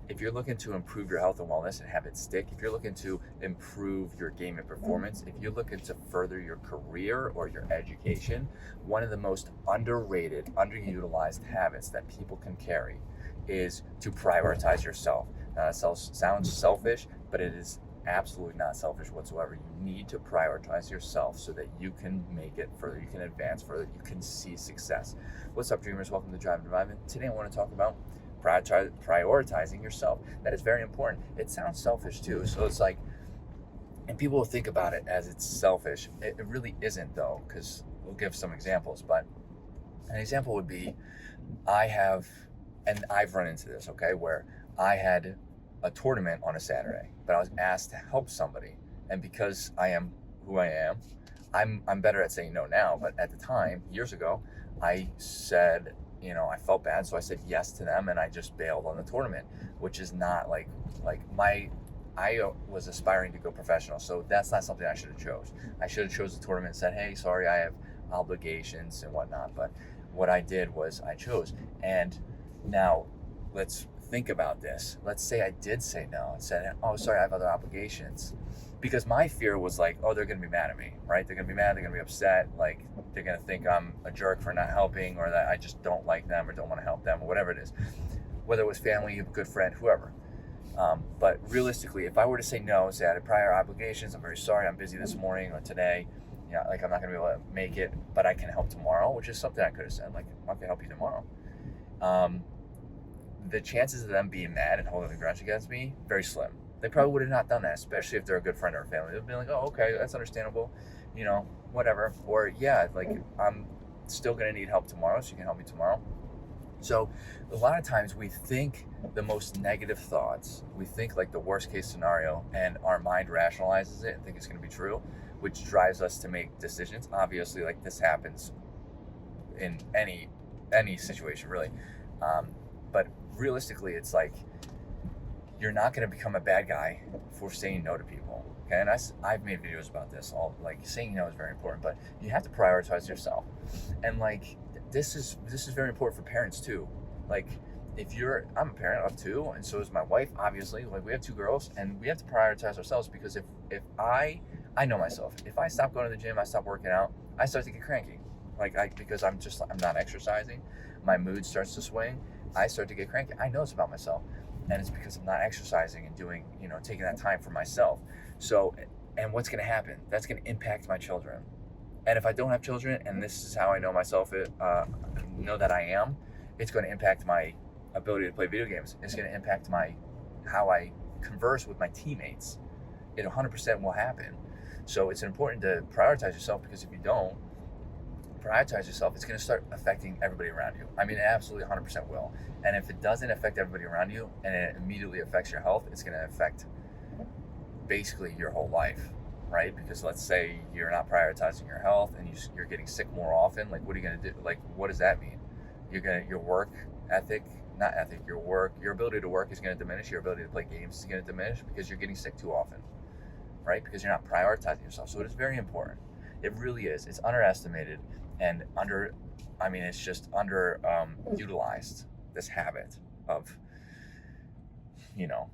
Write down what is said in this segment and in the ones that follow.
if you're looking to improve your health and wellness and have it stick, if you're looking to improve your gaming performance, if you're looking to further your career or your education, one of the most underrated, underutilized habits that people can carry is to prioritize yourself. Now, that sounds selfish, but it is absolutely not selfish whatsoever. You need to prioritize yourself so that you can make it further, you can advance further, you can see success. What's up, dreamers? Welcome to Drive and Environment. Today I want to talk about prioritizing yourself. That is very important. It sounds selfish too, so it's like, and people will think about it as it's selfish. It really isn't though, because we'll give some examples. But an example would be, I've run into this, okay, where I had a tournament on a Saturday, but I was asked to help somebody, and because I am who I am, I'm better at saying no now. But at the time, years ago, I said, I felt bad, so I said yes to them, and I just bailed on the tournament, which is not I was aspiring to go professional, so that's not something I should have chose. I should have chose the tournament and said, hey, sorry, I have obligations and whatnot. But what I did was I chose. And now let's think about this. Let's say I did say no and said, oh, sorry, I have other obligations. Because my fear was like, oh, they're going to be mad at me, right? They're going to be mad, they're going to be upset, like they're going to think I'm a jerk for not helping, or that I just don't like them or don't want to help them, or whatever it is. Whether it was family, a good friend, whoever. But realistically, if I were to say no, say I had prior obligations, I'm very sorry, I'm busy this morning or today, like I'm not going to be able to make it, but I can help tomorrow, which is something I could have said, like, I can help you tomorrow. The chances of them being mad and holding a grudge against me, very slim. They probably would have not done that, especially if they're a good friend or family. They'd be like, oh, okay, that's understandable, whatever. Or, yeah, like, I'm still going to need help tomorrow, so you can help me tomorrow. So a lot of times we think the most negative thoughts, we think like the worst case scenario, and our mind rationalizes it and think it's going to be true, which drives us to make decisions. Obviously, like, this happens in any situation, really. But realistically, it's like, you're not going to become a bad guy for saying no to people. Okay, and I've made videos about this. All, like, saying no is very important, but you have to prioritize yourself. And like, this is very important for parents too. Like, I'm a parent of two, and so is my wife. Obviously, like, we have two girls, and we have to prioritize ourselves, because if I know myself. If I stop going to the gym, I stop working out, I start to get cranky. Because I'm not exercising, my mood starts to swing. I start to get cranky. I know it's about myself. And it's because I'm not exercising and doing, taking that time for myself. So, and what's going to happen? That's going to impact my children. And if I don't have children, and this is how I know myself, know that I am, it's going to impact my ability to play video games. It's going to impact how I converse with my teammates. It 100% will happen. So it's important to prioritize yourself, because if you don't prioritize yourself, it's going to start affecting everybody around you. I mean, it absolutely 100% will. And if it doesn't affect everybody around you, and it immediately affects your health, it's going to affect basically your whole life, right? Because let's say you're not prioritizing your health, and you're getting sick more often. Like, what are you going to do? Like, what does that mean? Your work ethic, not ethic, your ability to work is going to diminish. Your ability to play games is going to diminish, because you're getting sick too often, right? Because you're not prioritizing yourself. So it is very important. It really is. It's underestimated and it's just utilized, this habit of,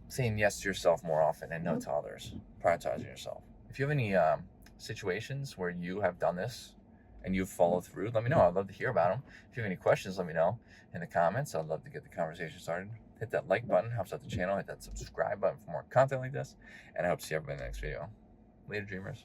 saying yes to yourself more often and no to others, prioritizing yourself. If you have any situations where you have done this and you've followed through, let me know. I'd love to hear about them. If you have any questions, let me know in the comments. I'd love to get the conversation started. Hit that like button, helps out the channel. Hit that subscribe button for more content like this. And I hope to see everybody in the next video. Later, dreamers.